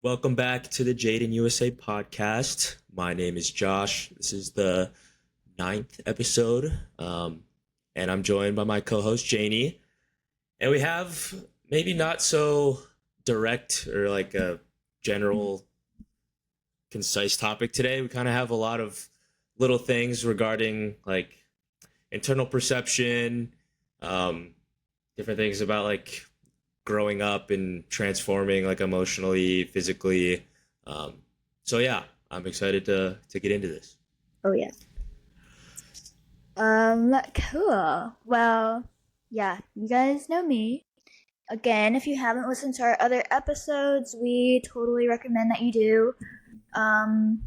Welcome back to the Jade and USA podcast. My name is Josh. This is the ninth episode, and I'm joined by my co-host Janie. And we have maybe not so direct or like a general, concise topic today. We kind of have a lot of little things regarding like internal perception, um, different things about like growing up and transforming like emotionally, physically. Um, so yeah, I'm excited to get into this. Oh yeah. Cool. Well, yeah, you guys know me. Again, if you haven't listened to our other episodes, we totally recommend that you do. Um,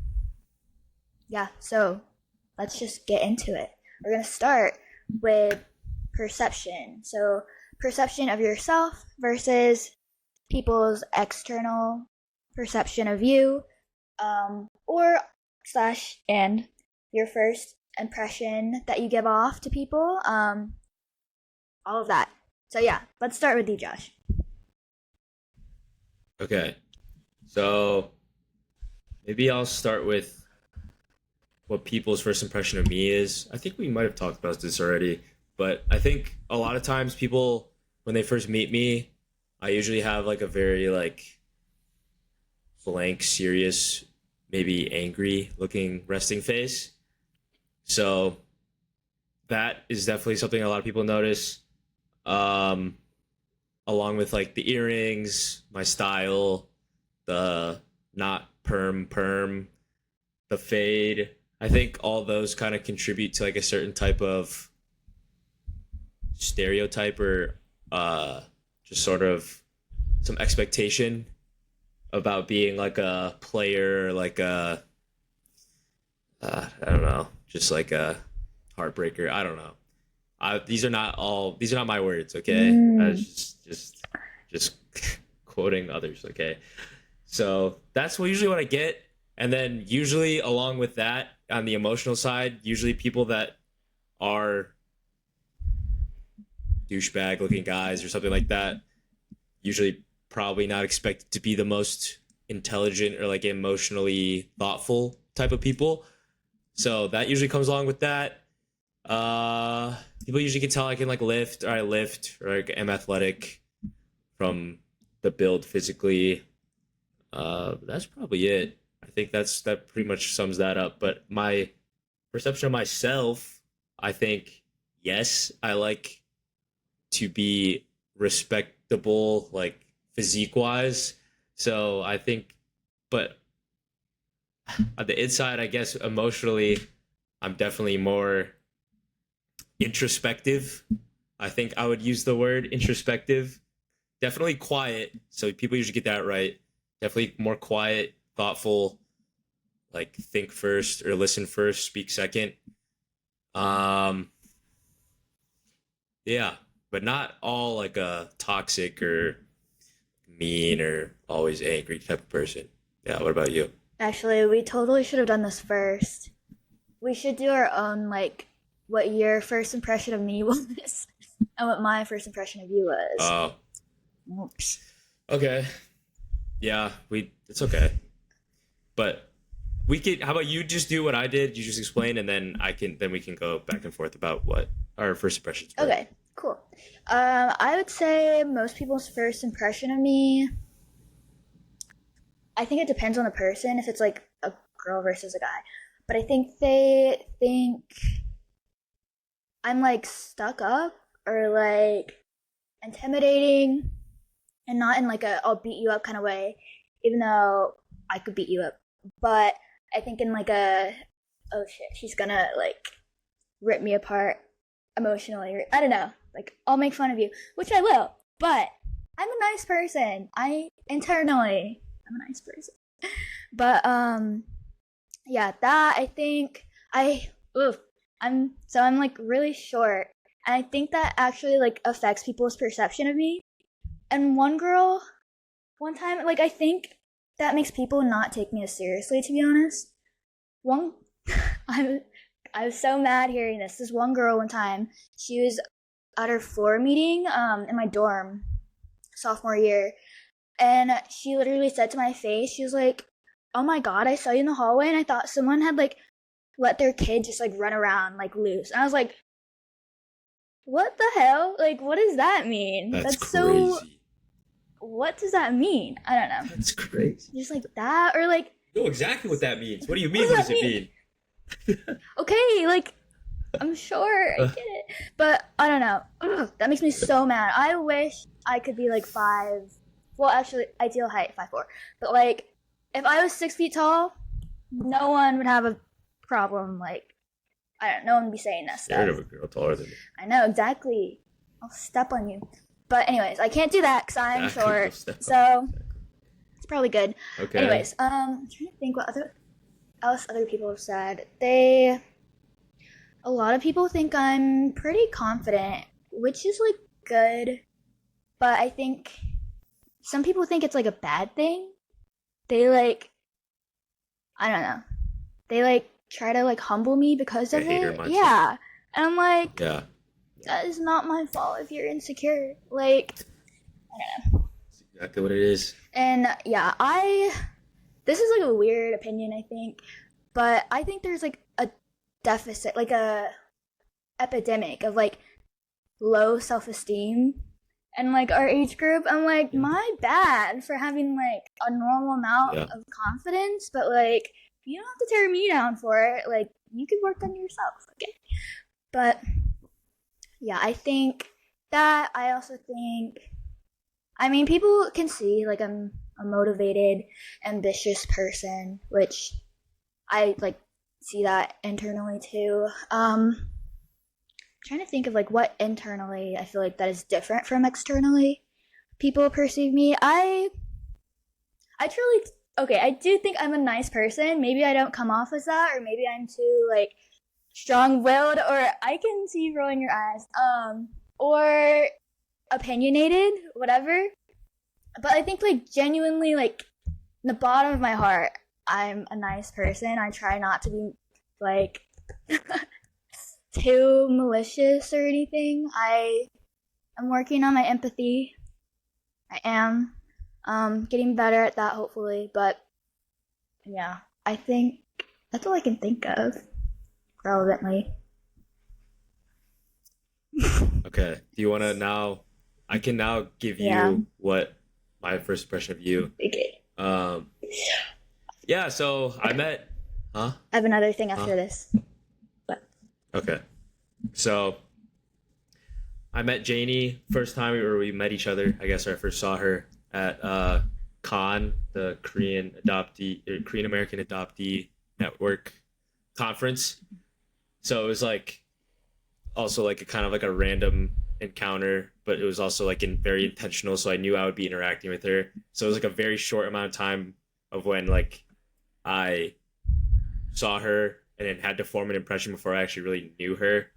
yeah, so let's just get into it. We're gonna start with perception. So, perception of yourself versus people's external perception of you, or slash and your first impression that you give off to people, all of that. So yeah, let's start with you, Josh. Okay, so maybe I'll start with what people's first impression of me is. I think we might have talked about this already, but I think a lot of times people when they first meet me, I usually have like a very like blank, serious, maybe angry looking resting face. So that is definitely something a lot of people notice. Um, Along with like the earrings, my style, the not perm, the fade. I think all those kind of contribute to like a certain type of stereotype or just sort of some expectation about being like a player, like a I don't know, just like a heartbreaker. I don't know. These are not my words. Okay, I Mm. was just quoting others. Okay, so that's usually what I get, and then usually along with that on the emotional side, usually people that are douchebag looking guys or something like that, usually probably not expected to be the most intelligent or like emotionally thoughtful type of people. So that usually comes along with that. People usually can tell I can like lift or I lift or like am athletic from the build physically. That's probably it. I think that pretty much sums that up. But my perception of myself, I think yes, I like to be respectable, like physique wise. So I think, but on the inside, I guess emotionally, I'm definitely more introspective. I think I would use the word introspective. Definitely quiet. So people usually get that right. Definitely more quiet, thoughtful, like think first or listen first, speak second. Um, yeah, but not all like a toxic or mean or always angry type of person. Yeah, what about you? Actually, we totally should have done this first. We should do our own, like, what your first impression of me was and what my first impression of you was. Uh, Oops. okay. Yeah, it's okay. But we could how about you just do what I did, you just explain and then we can go back and forth about what our first impressions were. Okay, cool. I would say most people's first impression of me, I think it depends on the person, if it's like a girl versus a guy. But I think they think I'm like stuck up or like intimidating and not in like a I'll beat you up kind of way, even though I could beat you up. But I think in like a oh shit, she's gonna like rip me apart emotionally. I don't know. Like I'll make fun of you, which I will. But I'm a nice person. I internally I'm a nice person. But yeah, that I think I oof, I'm like really short. And I think that actually like affects people's perception of me. And one girl one time like I think that makes people not take me as seriously, to be honest. One I I was so mad hearing this. This one girl one time, she was at her floor meeting in my dorm sophomore year, And she literally said to my face, she was like, "Oh my god, I saw you in the hallway and I thought someone had like let their kid just like run around like loose." And I was like, "What the hell? Like, what does that mean? That's so crazy. what does that mean? I don't know. That's crazy. Just like that, or like, I know exactly what that means. What do you What mean? does What does that it mean? okay, like, I'm sure I get it, but I don't know. Ugh, that makes me so mad. I wish I could be like 5. Well, actually, ideal height 5'4". But like, if I was 6 feet tall, no one would have a problem. Like, I don't. No one would be saying that Scared stuff. of a girl taller than me. I know exactly. I'll step on you. But anyways, I can't do that because I'm Exactly, you'll short. step on So it's probably good. Okay. Anyways, I'm trying to think what other people have said. A lot of people think I'm pretty confident, which is like good, but I think some people think it's like a bad thing. They like, I don't know. They like try to like humble me because of hater it. mindset. Yeah. And I'm like, Yeah. that is not my fault if you're insecure. Like, I don't know. That's exactly what it is. And yeah, this is like a weird opinion, I think, but I think there's like a deficit, like a epidemic of like low self-esteem and like our age group. I'm like, my bad for having like a normal amount of confidence, but like, you don't have to tear me down for it. Like, you can work on yourself, okay? But yeah, I think that. I also think, I mean, people can see like I'm a motivated, ambitious person, which I like see that internally too. Trying to think of like what internally I feel like that is different from externally people perceive me. I truly, okay, I do think I'm a nice person. Maybe I don't come off as that, or maybe I'm too like strong-willed, or I can see you rolling your eyes, or opinionated, whatever. But I think like genuinely, like in the bottom of my heart, I'm a nice person. I try not to be like too malicious or anything. I'm working on my empathy. I am getting better at that, hopefully. But yeah, I think that's all I can think of relevantly. Okay. Do you want to now? I can now give you what my first impression of you. Okay. Yeah. So I met. Huh? I have another thing after this. But Okay. So I met Janie first time we met each other. I guess I first saw her at Con, the Korean American Adoptee Network conference. So it was like also like a kind of like a random encounter, but it was also like very intentional. So I knew I would be interacting with her. So it was like a very short amount of time of when like I saw her and then had to form an impression before I actually really knew her.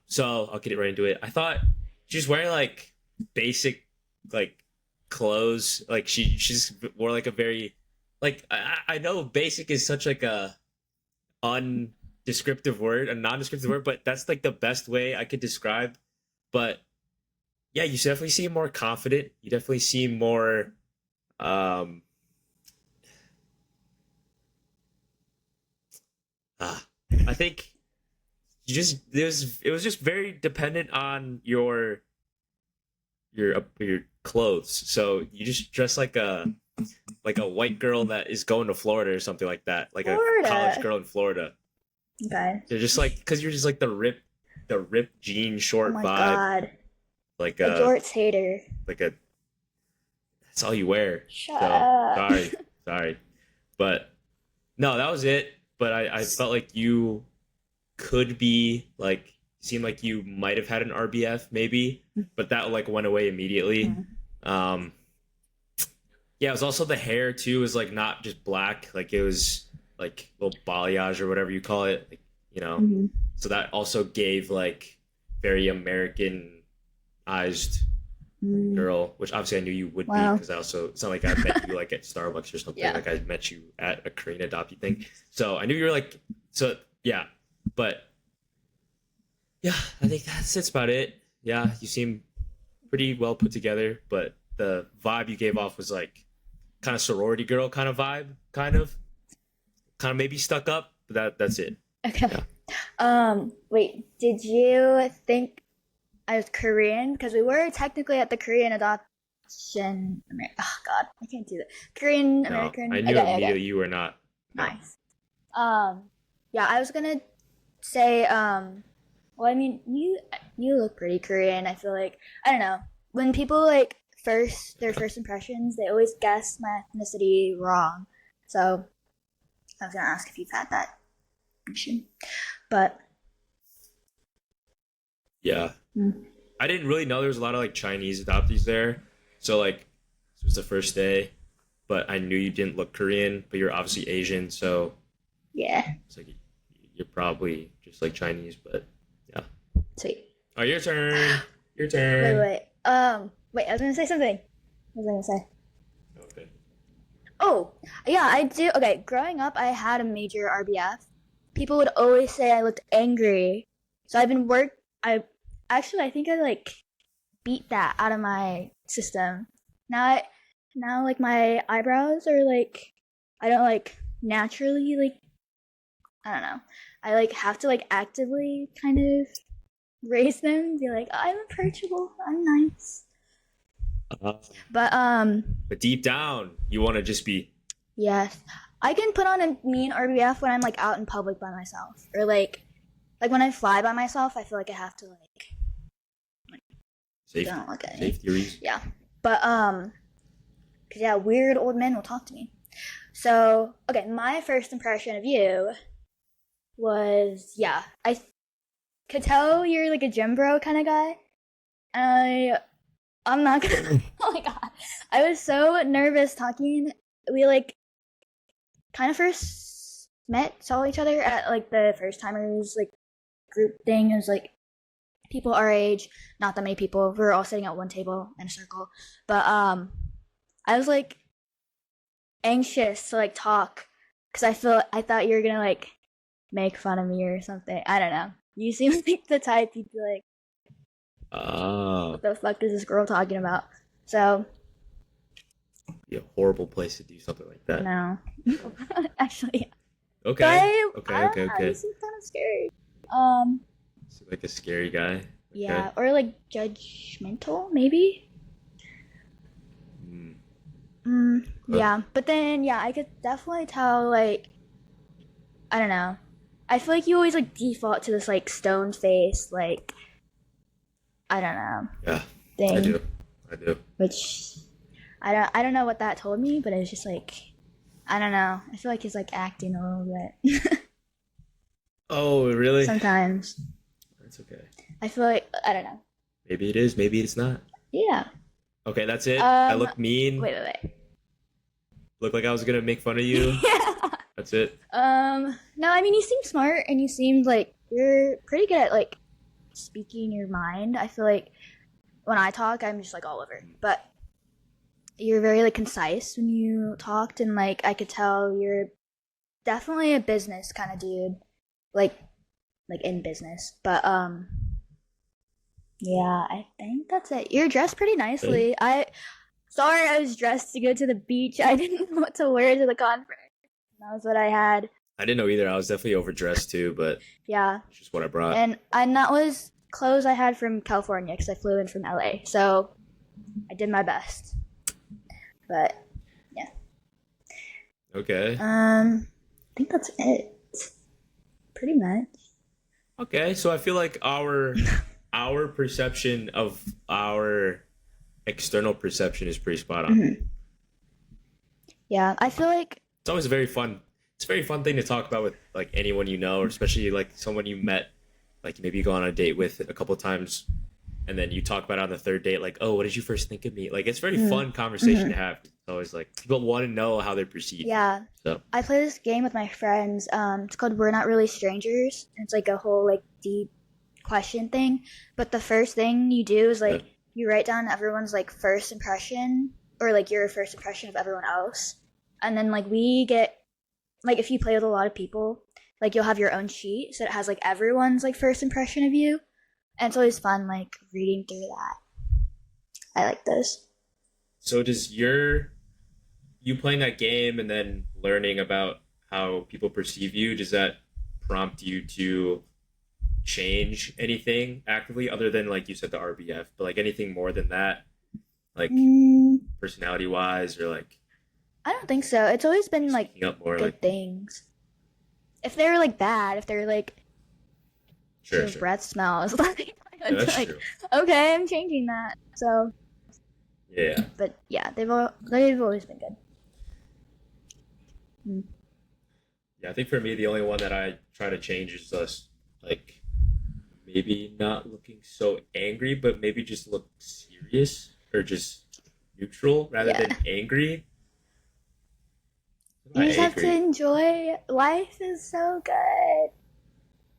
So I'll get right into it. I thought she was wearing like basic like clothes. Like she's wore like a very like I know basic is such like a undescriptive word, a non-descriptive word, but that's like the best way I could describe. But yeah, you definitely seem more confident. You definitely seem more I think it was just very dependent on your clothes. So you just dress like a white girl that is going to Florida or something like that, like Florida. a college girl in Florida. Okay. They're just like because you're just like the ripped jean short Oh my vibe, god. like A jorts hater. like a that's all you wear. Shut So up. sorry, but no, that was it. But I felt like you could be like seemed like you might have had an RBF maybe, but that like went away immediately. Yeah, it was also the hair too. Was like not just black, like it was like little balayage or whatever you call it, like, you know. Mhm. So that also gave like very Americanized girl, which obviously I knew you would be because I also it's not like I met you like at Starbucks or something. Yeah. Like I met you at a Korean adoptee thing. So I knew you were like so yeah, but yeah, I think that's about it. Yeah, you seem pretty well put together, but the vibe you gave off was like kind of sorority girl kind of vibe, kind of maybe stuck up, but that's it. Okay. Yeah. Wait, did you think I was Korean? Because we were technically at the Korean adoption. Oh God, I can't do that. Korean No, American. I knew Okay, immediately okay. you were not. No. Nice. Yeah, I was gonna say, well, I mean, you look pretty Korean. I feel like I don't know when people like their first impressions, they always guess my ethnicity wrong. So I was gonna ask if you've had that issue, but Yeah. mm, I didn't really know there was a lot of like Chinese adoptees there. So like it was the first day, but I knew you didn't look Korean, but you're obviously Asian, so yeah, it's like you're probably just like Chinese, but yeah. sweet. Oh, your turn. Your Wait, turn. wait, wait. I was gonna say something. What was I gonna say? Okay. Oh, yeah, I do. Okay, growing up, I had a major RBF. People would always say I looked angry. So I've been I actually, I think I like beat that out of my system. Now, now like my eyebrows are like, I don't like naturally like, I don't know. I like have to like actively kind of raise them, be like, I'm approachable, I'm nice. Uh, But but deep down, you want to just be yes. I can put on a mean RBF when I'm like out in public by myself. Or like when I fly by myself, I feel like I have to like safety, don't look at me. safety reasons. Yeah. But cuz yeah, weird old men will talk to me. So, okay, my first impression of you was yeah, could tell you're like a gym bro kind of guy. I'm not gonna oh my god. I was so nervous talking. We like kind of first saw each other at like the first timers like group thing. It was like people our age, not that many people. We were all sitting at one table in a circle. But I was like anxious to like talk because I thought you were gonna like make fun of me or something. I don't know. You seem like the type you'd be like, Oh, what the fuck is this girl talking about? So be a horrible place to do something like that. no, actually, Okay. I Okay. don't Okay. know. Okay. You seem kind of scary. So like a scary guy. Yeah, Okay. or like judgmental, maybe. Hmm. Yeah, but then yeah, I could definitely tell like I don't know. I feel like you always like default to this like stone face, like I don't know Yeah, I thing, do. I do. which I don't know what that told me, but it was just like I don't know. I feel like he's like acting a little bit Oh, really? sometimes. That's okay. I feel like I don't know. Maybe it is. Maybe it's not. Yeah. Okay, that's it. I look mean. Wait. Look like I was gonna make fun of you. Yeah. That's it. No, I mean you seem smart and you seemed like you're pretty good at like speaking your mind. I feel like when I talk, I'm just like all over. But you're very like concise when you talked, and like I could tell you're definitely a business kind of dude, like in business. But yeah, I think that's it. You're dressed pretty nicely. Sorry, I was dressed to go to the beach. I didn't know what to wear to the conference. That was what I had. I didn't know either. I was definitely overdressed too, but Yeah, it's just what I brought. and that was clothes I had from California because I flew in from LA. So I did my best. But yeah. Okay. I think that's it. Pretty much. Okay. So I feel like our perception of our external perception is pretty spot on. Mm-hmm. Yeah, I feel like It's always a very fun. It's a very fun thing to talk about with like anyone you know, or especially like someone you met, like maybe you go on a date with a couple times, and then you talk about it on the third date, like, oh, what did you first think of me? Like, it's a very fun conversation to have. It's always like people want to know how they're perceived. yeah. So I play this game with my friends. It's called We're Not Really Strangers. It's like a whole like deep question thing. But the first thing you do is like you write down everyone's like first impression or like your first impression of everyone else. And then like we get like if you play with a lot of people, like you'll have your own sheet so it has like everyone's like first impression of you. And it's always fun like reading through that. I like those. So does you playing that game and then learning about how people perceive you, does that prompt you to change anything actively other than like you said the RBF, but like anything more than that, like Mm, personality wise or like I don't think so. It's always been like speaking up more good like things. If they're like bad, if they're like sure, your sure. breath smells like, Yeah, it's that's like true. okay, I'm changing that. So, Yeah. but yeah, they've always been good. Mm. Yeah, I think for me the only one that I try to change is just like maybe not looking so angry, but maybe just look serious or just neutral rather Yeah, than angry. I'm you not just have to angry. enjoy. Life is so good.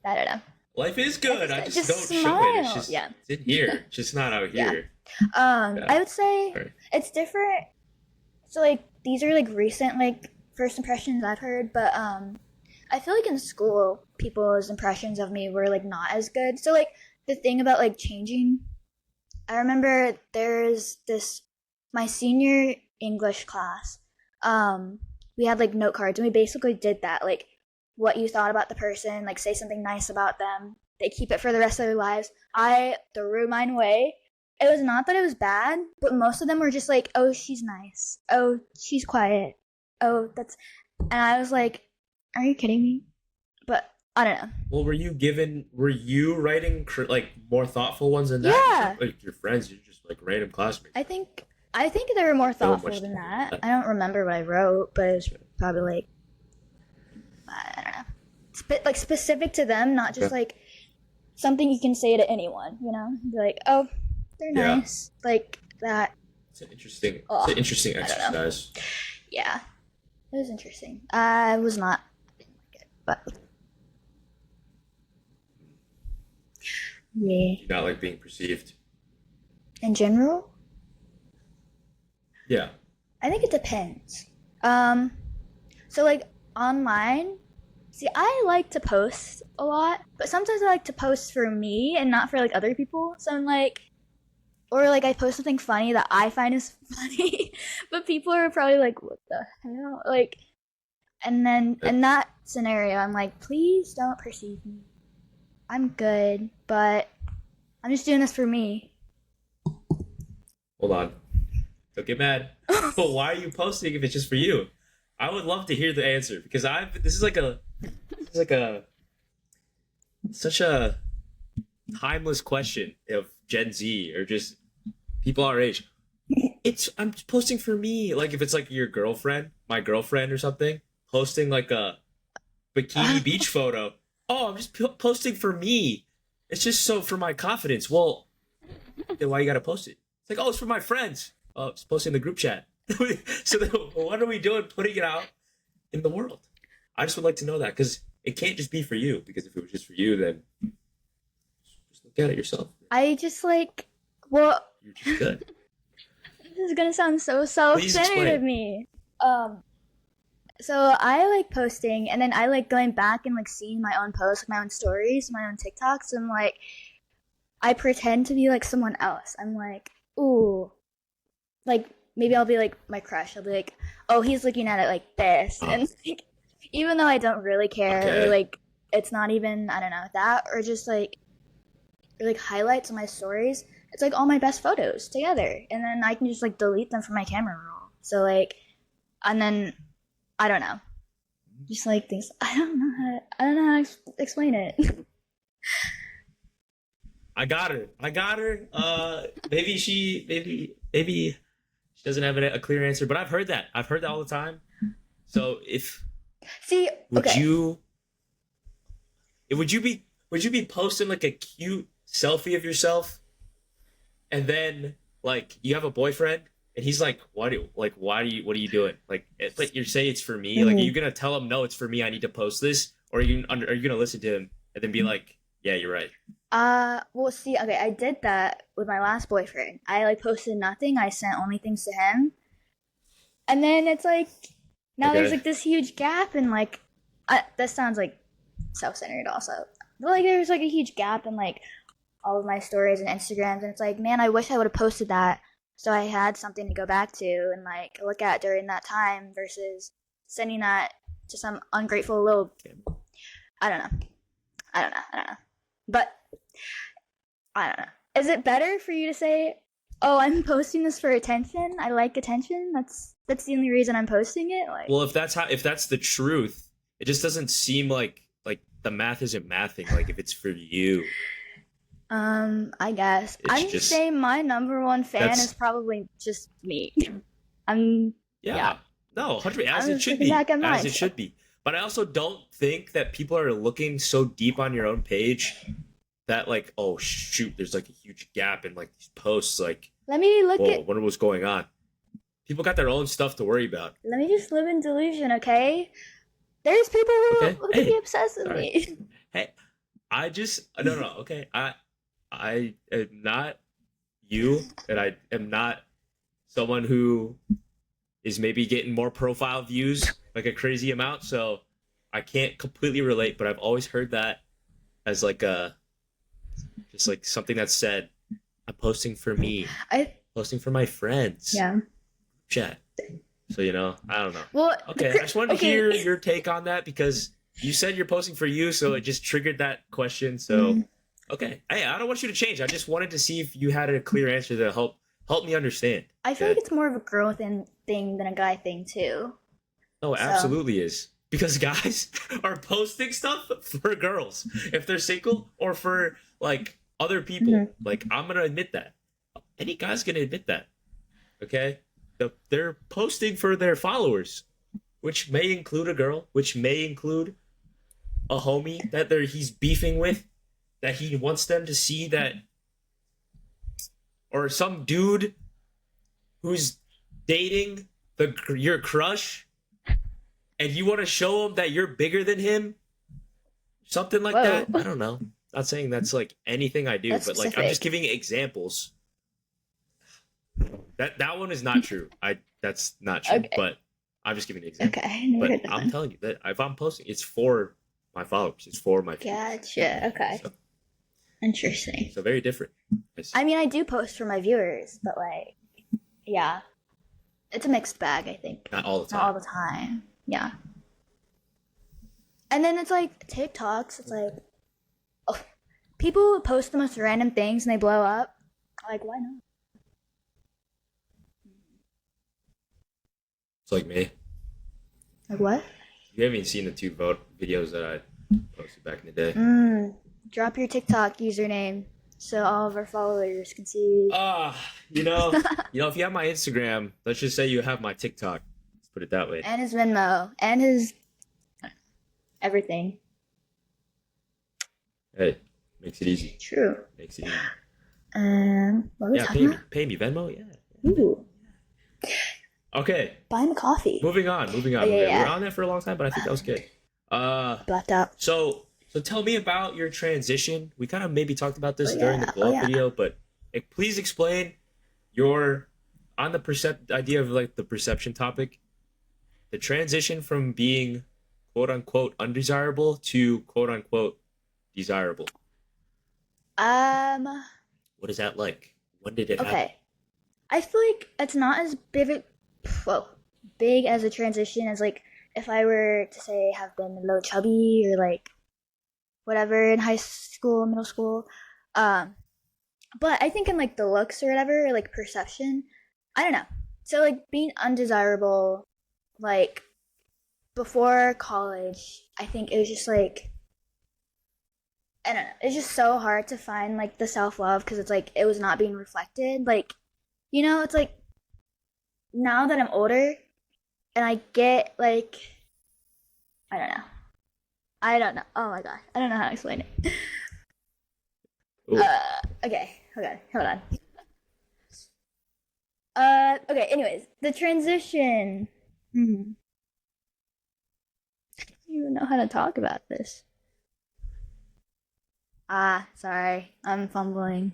I don't know. Life is Life good. is I good. just Just don't show it. smile. Yeah, It's in here. It's just not out yeah. here. I Yeah. would say Sorry. it's different. So like these are like recent like first impressions I've heard, but I feel like in school people's impressions of me were like not as good. So like the thing about like changing, I remember there's this my senior English class. We had like note cards and we basically did that like what you thought about the person, like say something nice about them. They keep it for the rest of their lives. I threw mine away. It was not that it was bad, but most of them were just like, "Oh, she's nice. Oh, she's quiet. Oh, that's," and I was like, "Are you kidding me?" But I don't know. Well, were you writing like more thoughtful ones than that? These Yeah, aren't like your friends. You're just like random classmates. I think I think they were more So thoughtful much than thought into that. that. I don't remember what I wrote, but it was probably like I don't know, like specific to them, not just Okay. like something you can say to anyone. You know, be like, "Oh, they're Yeah. nice," like that. It's Oh, an interesting I don't know. exercise. Yeah, it was interesting. I was not, I didn't like it, but yeah. Do you not like being perceived? In general, Yeah. I think it depends. Um, so like online, see, I like to post a lot, but sometimes I like to post for me and not for like other people. So I'm like, or like I post something funny that I find is funny, but people are probably like, "What the hell?" Like, and then Uh, in that scenario, I'm like, please don't perceive me. I'm good, but I'm just doing this for me. Hold on. Don't get mad. But why are you posting if it's just for you? I would love to hear the answer because I've this is like a such a timeless question of Gen Z or just people our age. It's I'm posting for me. Like if it's like your girlfriend, my girlfriend or something, posting like a bikini beach photo. Oh, I'm just posting for me. It's just so for my confidence. Well, then why you gotta post it? It's like, oh, it's for my friends. Oh, it's posting in the group chat. So then what are we doing putting it out in the world? I just would like to know that because it can't just be for you. Because if it was just for you, then just look at it yourself. I just like, well, You're just good. this is gonna sound so Please self-centered of explain. me. Um, so I like posting, and then I like going back and like seeing my own posts, my own stories, my own TikToks, and like I pretend to be like someone else. I'm like, ooh, like maybe I'll be like my crush. I'll be like, oh, he's looking at it like this, Oh, and like, even though I don't really care, or okay. like it's not even I don't know that, or just like or like highlights on my stories. It's like all my best photos together, and then I can just like delete them from my camera roll. So like, and then I don't know, just like things. I don't know how to explain it. I got her. I got her. Maybe she doesn't have a clear answer, but I've heard that. I've heard that all the time. So if See, would okay, you would you be posting like a cute selfie of yourself and then like you have a boyfriend and he's like why do you what are you doing like it's like you say it's for me like are you mm-hmm. gonna tell him no it's for me I need to post this or are you gonna listen to him and then be like yeah you're right. Well, see, okay, I did that with my last boyfriend. I like posted nothing. I sent only things to him, and then it's like now there's Okay. like this huge gap, and like, this sounds like self-centered also, but like there's like a huge gap in like all of my stories and Instagrams, and it's like, man, I wish I would have posted that So I had something to go back to and like look at during that time versus sending that to some ungrateful little. I don't know. I don't know. But I don't know. Is it better for you to say, "Oh, I'm posting this for attention. I like attention. That's the only reason I'm posting it." Like, Well, if that's the truth, it just doesn't seem like the math isn't mathing. Like if it's for you, I guess it's I'm just saying my number one fan is probably just me. Yeah. No, 100 as I'm it should looking be, back at mine, as it so- should be. But I also don't think that people are looking so deep on your own page that like, oh shoot, there's like a huge gap in like these posts. Like, Let me look whoa, at. wonder what's going on. People got their own stuff to worry about. Let me just live in delusion, okay? There's people who Okay. could be obsessed with All me. right. Hey, I just no. Okay, I am not you, and I am not someone who is maybe getting more profile views like a crazy amount. So I can't completely relate, but I've always heard that as like just like something that's said. I'm posting for me, posting for my friends. Yeah. Chat. So I don't know. Well, Okay, I just wanted to hear your take on that because you said you're posting for you, so it just triggered that question. So, okay, hey, I don't want you to change. I just wanted to see if you had a clear answer to help me understand. I feel like it's more of a girl thing than a guy thing too. No, it So- absolutely is because guys are posting stuff for girls if they're single or for like other people. Like I'm gonna admit that. Any guy's gonna admit that. Okay, they're posting for their followers, which may include a girl, which may include a homie that he's beefing with, that he wants them to see that, or some dude who's dating your crush, and you want to show him that you're bigger than him, something like that. I don't know. Not saying that's like anything I do, That's but like I'm specific. just giving examples. That one is not true. That's not true, Okay. but I'm just giving an example. Okay, never But heard that I'm one. telling you that if I'm posting, it's for my followers. It's for my viewers. Gotcha. Okay. So, Interesting. so very different. I mean, I do post for my viewers, but like, yeah, it's a mixed bag. I think Not all the time. not all the time. Yeah. And then it's like TikToks. It's like, oh, people post the most random things and they blow up. Like, why not? It's like me. Like what? You haven't even seen the two videos that I posted back in the day. Drop your TikTok username so all of our followers can see. If you have my Instagram, let's just say you have my TikTok. Let's put it that way. And his Venmo and his everything. Hey, makes it easy. True. Makes it easy. What was Yeah, that? pay me Venmo. Yeah. Ooh, Okay, buy him a coffee. moving on. Yeah. We're on that for a long time, but I think that was good. Blacked out. So tell me about your transition. We kind of maybe talked about this during the yeah. glow Oh, up yeah. video, but please explain on the idea of like the perception topic, the transition from being quote unquote undesirable to quote unquote desirable. What is that like? When did it happen? Okay. I feel like it's not as big as a transition as like if I were to say have been a little chubby or like whatever in high school, middle school. But I think in like the looks or whatever, or, like perception, I don't know. So like being undesirable, like before college, I think it was just like I don't know. It's just so hard to find like the self love because it's like it was not being reflected. Like, it's like now that I'm older and I get like I don't know. Oh my god, I don't know how to explain it. Ooh. Okay, hold on. Okay. Anyways, the transition. I don't even know how to talk about this. Sorry, I'm fumbling.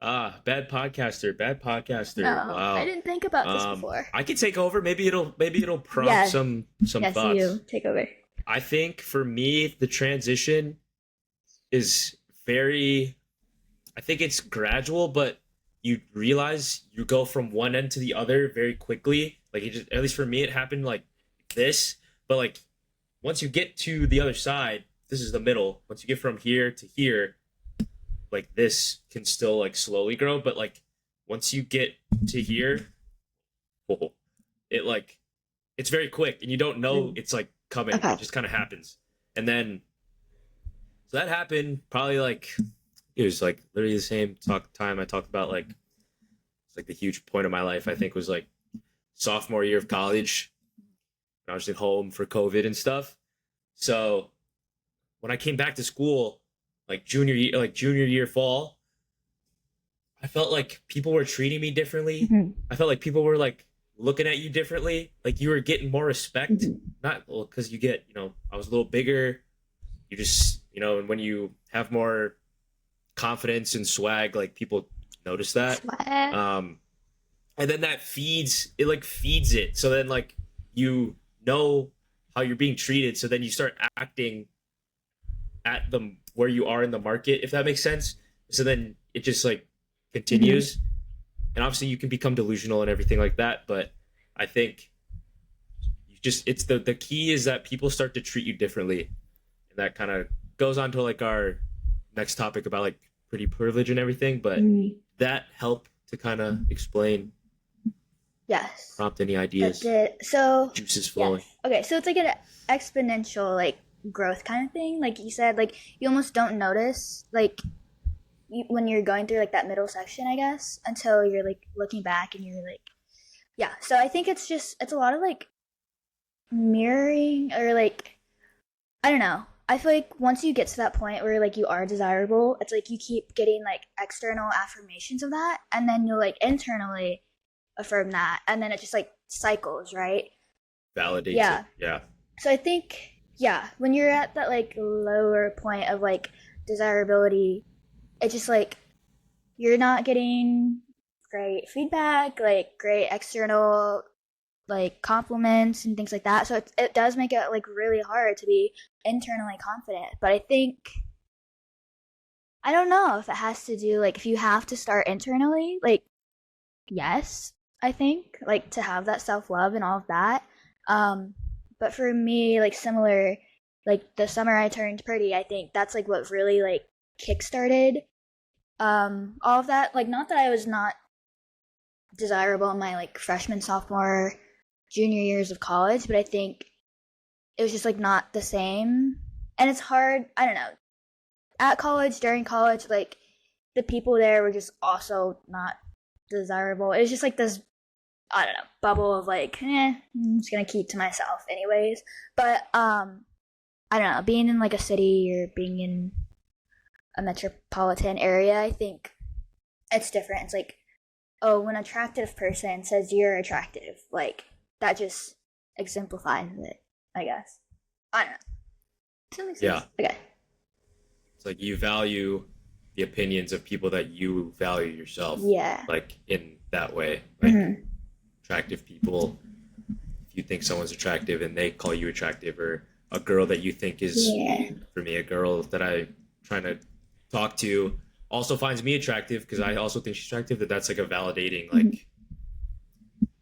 Bad podcaster. No, Wow. I didn't think about this before. I can take over. Maybe it'll prompt Yeah. some Yes, thoughts. you take over. I think for me, the transition is I think it's gradual, but you realize you go from one end to the other very quickly. Like it just, at least for me, it happened like this. But like once you get to the other side, this is the middle. Once you get from here to here, like this can still like slowly grow. But like once you get to here, oh, it like it's very quick, and you don't know it's like coming. Okay. It just kind of happens, and then so that happened probably like it was like literally the same time I talked about like it's like the huge point of my life I think was like sophomore year of college. I was at home for COVID and stuff. So when I came back to school, like junior year fall, I felt like people were treating me differently. Mhm. I felt like people were like looking at you differently. Like you were getting more respect. Not well, because you get, I was a little bigger. You just, and when you have more confidence and swag, like people notice that. Swag. And then that feeds it. So then like you know how you're being treated. So then you start acting at the where you are in the market, if that makes sense. So then it just like continues. And obviously you can become delusional and everything like that. But I think it's the key is that people start to treat you differently. And that kind of goes on to like our next topic about like pretty privilege and everything. But that helped to kind of explain. Yes. Prompt any ideas. That did. So Juices flowing. Yeah. Okay, so it's like an exponential like growth kind of thing. Like you said, like you almost don't notice like when you're going through like that middle section, I guess, until you're like looking back and you're like, yeah. So I think it's a lot of like mirroring or like I don't know. I feel like once you get to that point where like you are desirable, it's like you keep getting like external affirmations of that, and then you'll like internally affirm that, and then it just like cycles, right? Validates Yeah. it. Yeah. So I think, when you're at that like lower point of like desirability, it's just like you're not getting great feedback, like great external like compliments and things like that. So it does make it like really hard to be internally confident. But I think I don't know if it has to do like if you have to start internally, like yes, I think like to have that self-love and all of that. But for me, like similar, like the summer I turned pretty, I think that's like what really like kickstarted all of that. Like not that I was not desirable in my like freshman, sophomore, junior years of college, but I think it was just like not the same. And it's hard, I don't know. At college, during college, like the people there were just also not desirable. It was just like this, I don't know, bubble of like, I'm just gonna keep to myself anyways. But I don't know, being in like a city or being in a metropolitan area, I think it's different. It's like, oh, when an attractive person says you're attractive, like that just exemplifies it, I guess. I don't know. Does that make sense? Yeah. Okay. It's like you value the opinions of people that you value yourself. Yeah. Like in that way. Like attractive people, if you think someone's attractive and they call you attractive, or a girl that you think is, for me, a girl that I'm trying to talk to also finds me attractive because I also think she's attractive, that's like a validating like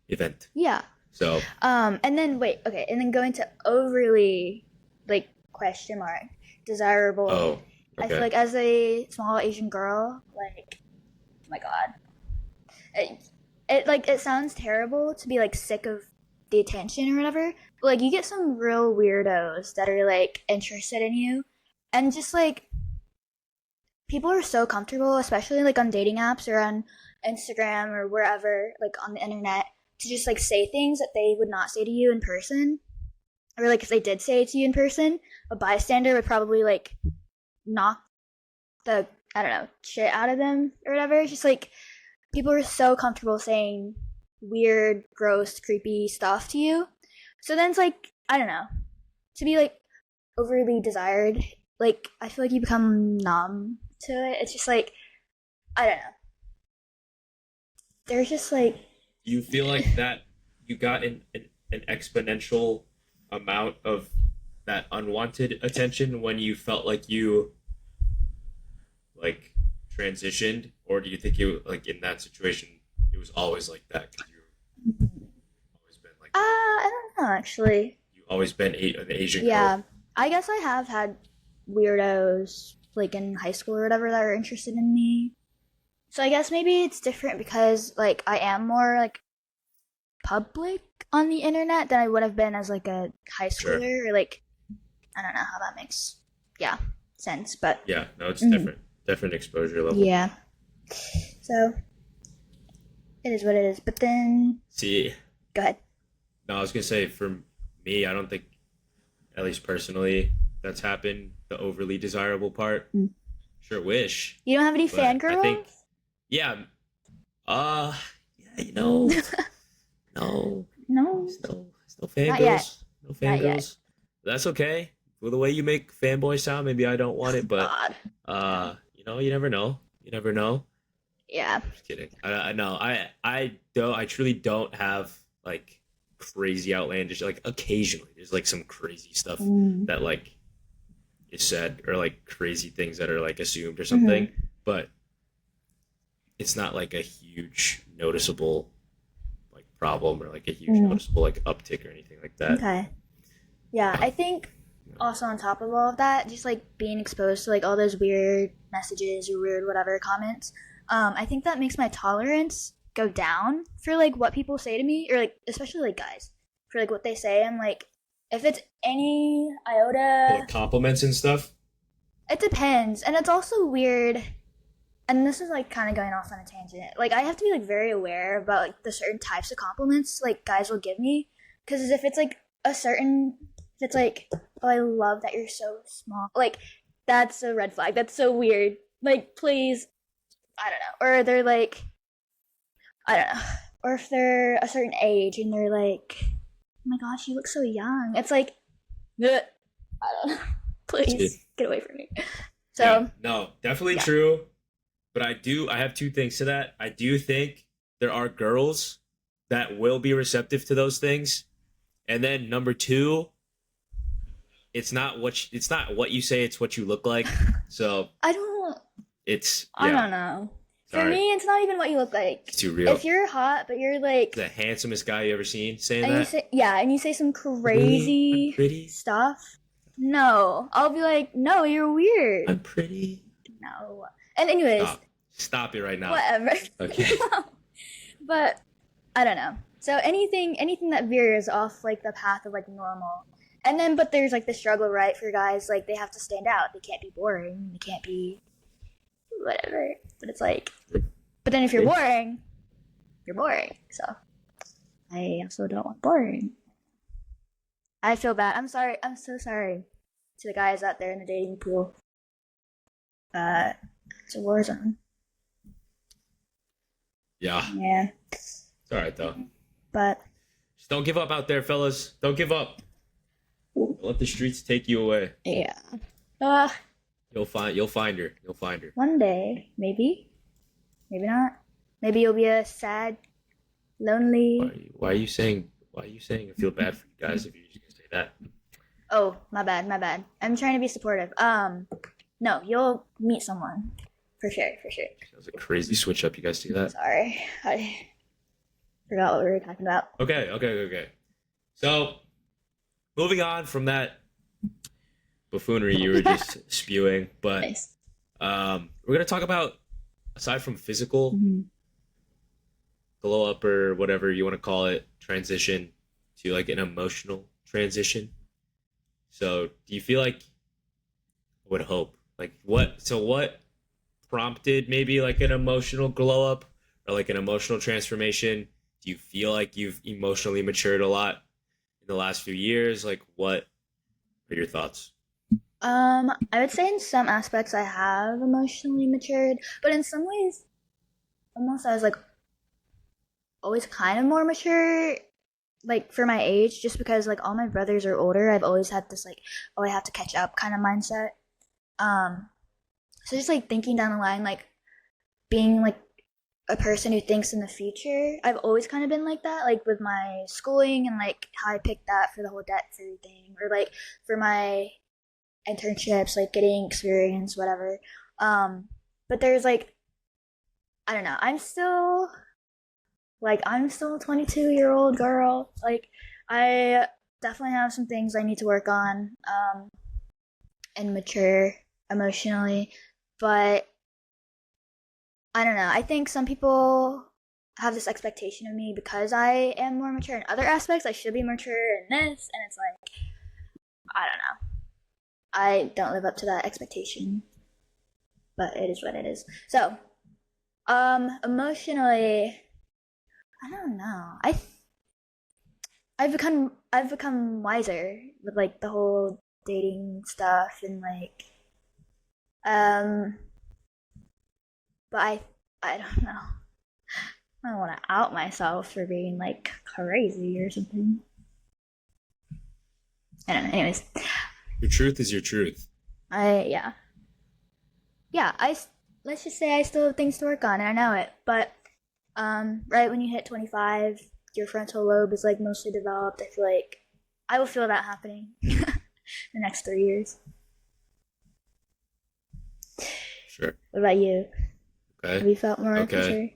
event. Yeah. So and then and then going to overly like question mark desirable. oh, okay. I feel like as a small Asian girl, like oh my god. It sounds terrible to be like sick of the attention or whatever. But like you get some real weirdos that are like interested in you, and just like people are so comfortable, especially like on dating apps or on Instagram or wherever, like on the internet, to just like say things that they would not say to you in person. Or like if they did say it to you in person, a bystander would probably like knock the shit out of them or whatever. It's just like people are so comfortable saying weird, gross, creepy stuff to you. So then it's like, I don't know, to be like overly desired, like I feel like you become numb to it. It's just like, I don't know. There's just like, you feel like that you got an exponential amount of that unwanted attention when you felt like you like transitioned or do you think you like in that situation it was always like that because you've always been like I don't know actually. you always been an Asian Yeah, girl? I guess I have had weirdos like in high school or whatever that are interested in me. So I guess maybe it's different because like I am more like public on the internet than I would have been as like a high Sure. schooler or like I don't know how that makes yeah sense, but Yeah, no, it's mhm. different exposure level. Yeah. So it is what it is. But then See, go ahead. no, I was gonna say for me, I don't think, at least personally, that's happened. The overly desirable part. Mm. Sure wish, You don't have any but I think, fangirls? yeah, uh, yeah, you know, no, No, no not yet. fangirls, no Not yet. fangirls. That's okay. For the way you make fanboy sound, maybe I don't want it, but God. you never know. You never know. Yeah. Just kidding. I know. I don't. I truly don't have like crazy outlandish. Like occasionally, there's like some crazy stuff Mm. that like is said or like crazy things that are like assumed or something, but it's not like a huge noticeable like problem or like a huge Mm. noticeable like uptick or anything like that. Okay. Yeah, I think also on top of all of that, just like being exposed to like all those weird messages or weird whatever comments, I think that makes my tolerance go down for like what people say to me or like especially like guys for like what they say. I'm like, if it's any iota, Like compliments and stuff. it depends, and it's also weird. And this is like kind of going off on a tangent. Like I have to be like very aware about like the certain types of compliments like guys will give me, because if it's like a certain, if it's like, oh, I love that you're so small, like that's a red flag. That's so weird. Like please, I don't know. Or they're like, I don't know. Or if they're a certain age and they're like, oh my gosh, you look so young. It's like, ugh, I don't know. Please get away from me. So Yeah, no, definitely yeah. true. But I have two things to that. I do think there are girls that will be receptive to those things. And then number two, it's not what you say, it's what you look like. So I don't. I yeah, don't know. For sorry, me, it's not even what you look like. it's too real. If you're hot, but you're like, The handsomest guy you ever seen saying and you that. say, yeah, and you say some Really? I'm crazy pretty. stuff, no, I'll be like, no, you're weird. I'm pretty. No. And anyways, Stop it right now. whatever. Okay. But I don't know. So anything that veers off like the path of like normal. And then but there's like the struggle, right, for guys, like they have to stand out. They can't be boring. They can't be whatever. But it's like but then if you're boring, you're boring. So I also don't want boring. I feel bad. I'm sorry. I'm so sorry to the guys out there in the dating pool. It's a war zone. Yeah. Yeah. It's all right though. But Just don't give up out there, fellas. Don't give up. Don't let the streets take you away. yeah. Uh, You'll find her. You'll find her. one day, maybe. Maybe not. Maybe you'll be a sad, lonely. Why are you saying I feel bad for you guys if you're just gonna say that? Oh, my bad. I'm trying to be supportive. No, you'll meet someone. For sure. That was a crazy switch up. You guys see that? Sorry. I forgot what we were talking about. Okay. So, moving on from that buffoonery you were just spewing, but Nice. we're gonna talk about, aside from physical Mhm. glow up or whatever you want to call it, transition to like an emotional transition. So, do you feel like, I would hope, like what prompted maybe like an emotional glow up or like an emotional transformation? Do you feel like you've emotionally matured a lot in the last few years? Like, what are your thoughts? I would say in some aspects I have emotionally matured, but in some ways, almost I was like always kind of more mature, like for my age, just because like all my brothers are older. I've always had this like, oh, I have to catch up kind of mindset. So just like thinking down the line, like being like a person who thinks in the future. I've always kind of been like that, like with my schooling and like how I picked that for the whole debt free thing, or like for my internships, like getting experience, whatever. But there's like I don't know. I'm still a 22-year-old girl. Like, I definitely have some things I need to work on, and mature emotionally. But I don't know. I think some people have this expectation of me because I am more mature in other aspects. I should be mature in this, and it's like, I don't know. I don't live up to that expectation, but it is what it is. So, emotionally, I don't know. I've become wiser with like the whole dating stuff and like, um but I don't know. I don't want to out myself for being like crazy or something. I don't know. Anyways, Your truth is your truth. yeah, yeah. Let's just say I still have things to work on, and I know it. But right when you hit 25, your frontal lobe is like mostly developed. I feel like I will feel that happening the next 3 years. Sure. What about you? Okay. Have you felt more Okay.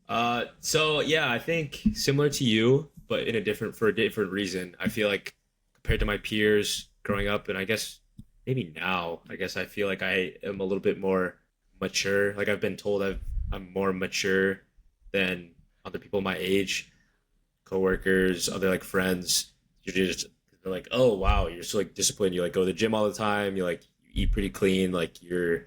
mature? So yeah, I think similar to you, but for a different reason. I feel like compared to my peers growing up, and I guess maybe now, I guess I feel like I am a little bit more mature. Like I've been told I'm more mature than other people my age, coworkers, other like friends. You're just they're like, oh wow, you're so like disciplined. You like go to the gym all the time. You eat pretty clean. Like you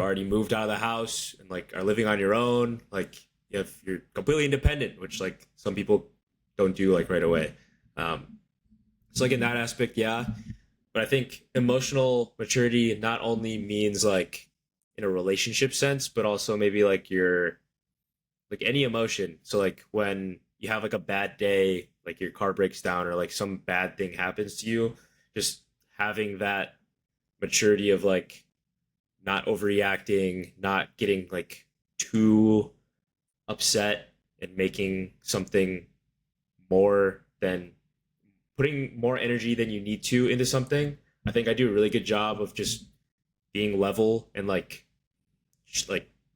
already moved out of the house and like are living on your own. Like you're completely independent, which like some people don't do like right away. Um, so like in that aspect, yeah. But I think emotional maturity not only means like in a relationship sense, but also maybe like your like any emotion. So like when you have like a bad day, like your car breaks down or like some bad thing happens to you, just having that maturity of like not overreacting, not getting like too upset and making something more than putting more energy than you need to into something. I think I do a really good job of just being level and like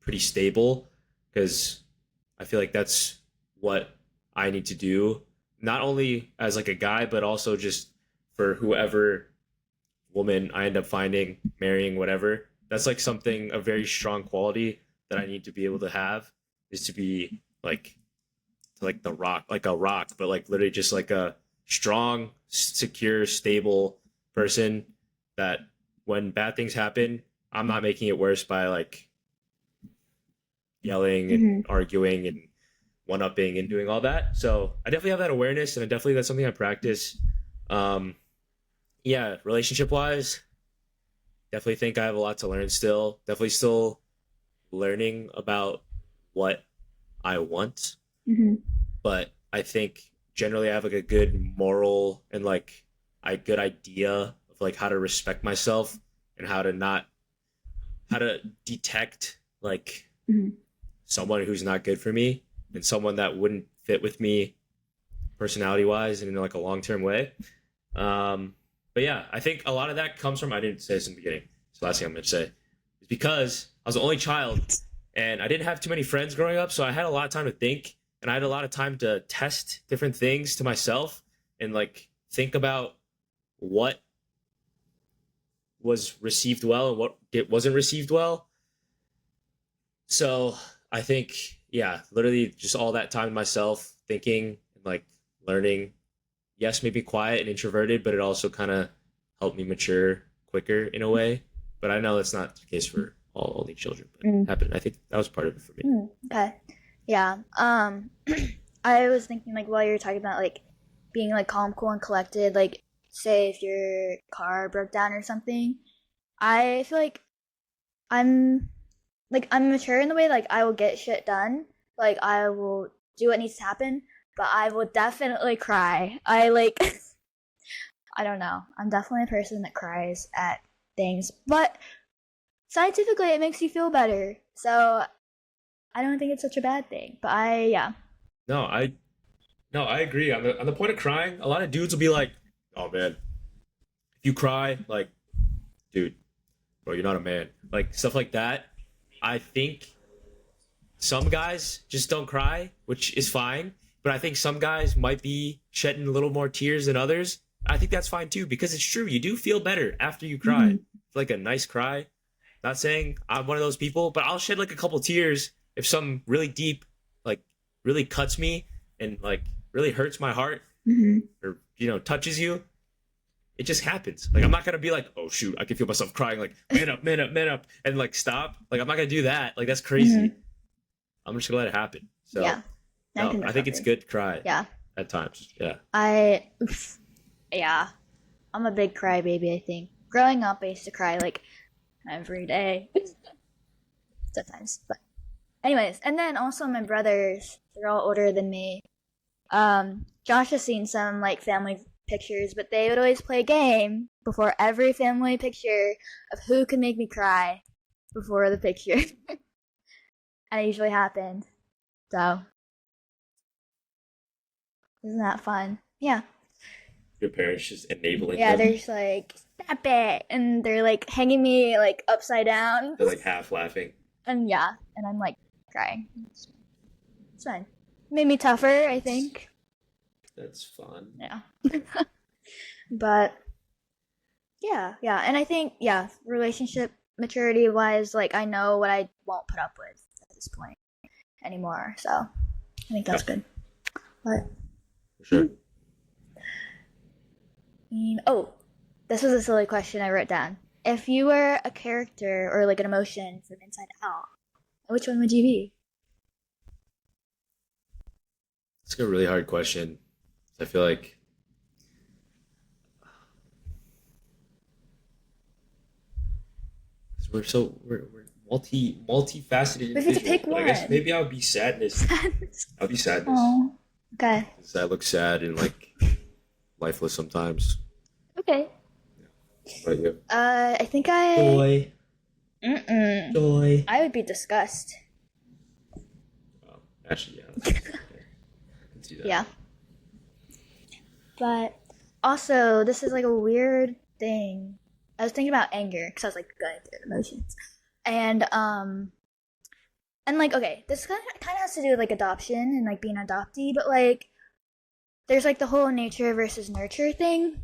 pretty stable because I feel like that's what I need to do not only as like a guy but also just for whoever woman I end up finding, marrying, whatever. That's like something a very strong quality that I need to be able to have is to be like the rock, like a rock, but like literally just like a strong, secure, stable person that when bad things happen, I'm not making it worse by like yelling and Mm-hmm. arguing and one upping and doing all that. So I definitely have that awareness and I definitely that's something I practice. Um yeah, relationship wise, definitely think I have a lot to learn still. Definitely still learning about what I want, Mm-hmm. but I think generally I have like a good moral and like a good idea of like how to respect myself and how to detect like Mm-hmm. someone who's not good for me and someone that wouldn't fit with me personality wise and in like a long term way. But yeah, I think a lot of that comes from I didn't say this in the beginning. It's the last thing I'm going to say is because I was the only child and I didn't have too many friends growing up, so I had a lot of time to think and I had a lot of time to test different things to myself and like think about what was received well and what it wasn't received well. So I think yeah, literally just all that time to myself thinking and like learning. Yes, maybe quiet and introverted, but it also kind of helped me mature quicker in a way. But I know that's not the case for all only children, but it Mm-hmm. happened. I think that was part of it for me. Okay. Yeah. I was thinking like while you were talking about like being like calm, cool, and collected. Like, say if your car broke down or something, I feel I'm I'm mature in the way like I will get shit done. Like I will do what needs to happen, but I will definitely cry. I like I don't know. I'm definitely a person that cries at things, but scientifically it makes you feel better. So I don't think it's such a bad thing. But yeah. No, I no, I agree. On the point of crying, a lot of dudes will be like, "Oh man, if you cry, like, dude, bro, you're not a man." Like stuff like that. I think some guys just don't cry, which is fine. But I think some guys might be shedding a little more tears than others. I think that's fine too, because it's true. You do feel better after you cry. Mhm. Like a nice cry. Not saying I'm one of those people, but I'll shed like a couple tears if some really deep, like really cuts me and like really hurts my heart Mhm. or touches you. It just happens. Like I'm not gonna be like, oh shoot, I can feel myself crying, like man up, man up, man up, and like stop. Like I'm not gonna do that. Like that's crazy. Mhm. I'm just gonna let it happen. So Yeah. I no, can I think it's recover. good to cry Yeah. at times. Yeah. I yeah. I'm a big crybaby, I think. Growing up I used to cry like every day. Sometimes. But anyways, and then also my brothers, they're all older than me. Josh has seen some like family pictures, but they would always play a game before every family picture of who could make me cry before the picture. And it usually happened. So isn't that fun? Yeah. Your parents just enabling Yeah, them. they're just like, stop it. And they're like hanging me like upside down. They're like half laughing. And yeah, and I'm like crying. It's fine. Made me tougher, I think. That's fun. Yeah. But yeah. And I think, yeah, relationship maturity wise, like I know what I won't put up with at this point anymore. So I think that's good. But For sure. oh, this was a silly question I wrote down. If you were a character or like an emotion from Inside Out, which one would you be? It's a really hard question. I feel like we're multifaceted We have to individuals. pick But I guess one. maybe I would be sadness. I'll be sadness. Oh, okay. 'Cause I look sad and like lifeless sometimes. Okay. What about you? I think I. Joy. Joy. I would be disgust. Oh, actually, yeah. Okay. I can see that. Yeah. But also, this is like a weird thing. I was thinking about anger because I was like going through emotions, and like okay, this kind of has to do with like adoption and like being an adoptee, but like there's like the whole nature versus nurture thing,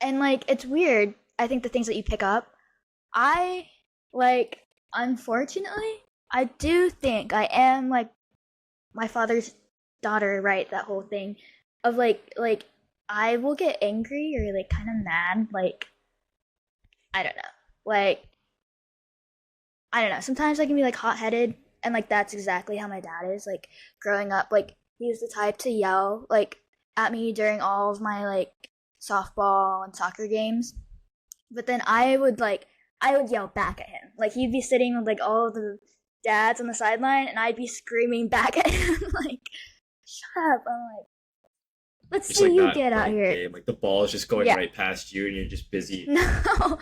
and like it's weird. I think the things that you pick up, I like unfortunately, I do think I am like my father's daughter, right? That whole thing of like I will get angry or like kind of mad, like I don't know. Like I don't know. Sometimes I can be like hot-headed and like that's exactly how my dad is. Like growing up, like he was the type to yell like at me during all of my like softball and soccer games. But then I would yell back at him. Like he'd be sitting with like all of the dads on the sideline and I'd be screaming back at him like shut up. I'm like let's Just see like you not get out playing here. game. Like the ball is just going Yeah. right past you and you're just busy. No.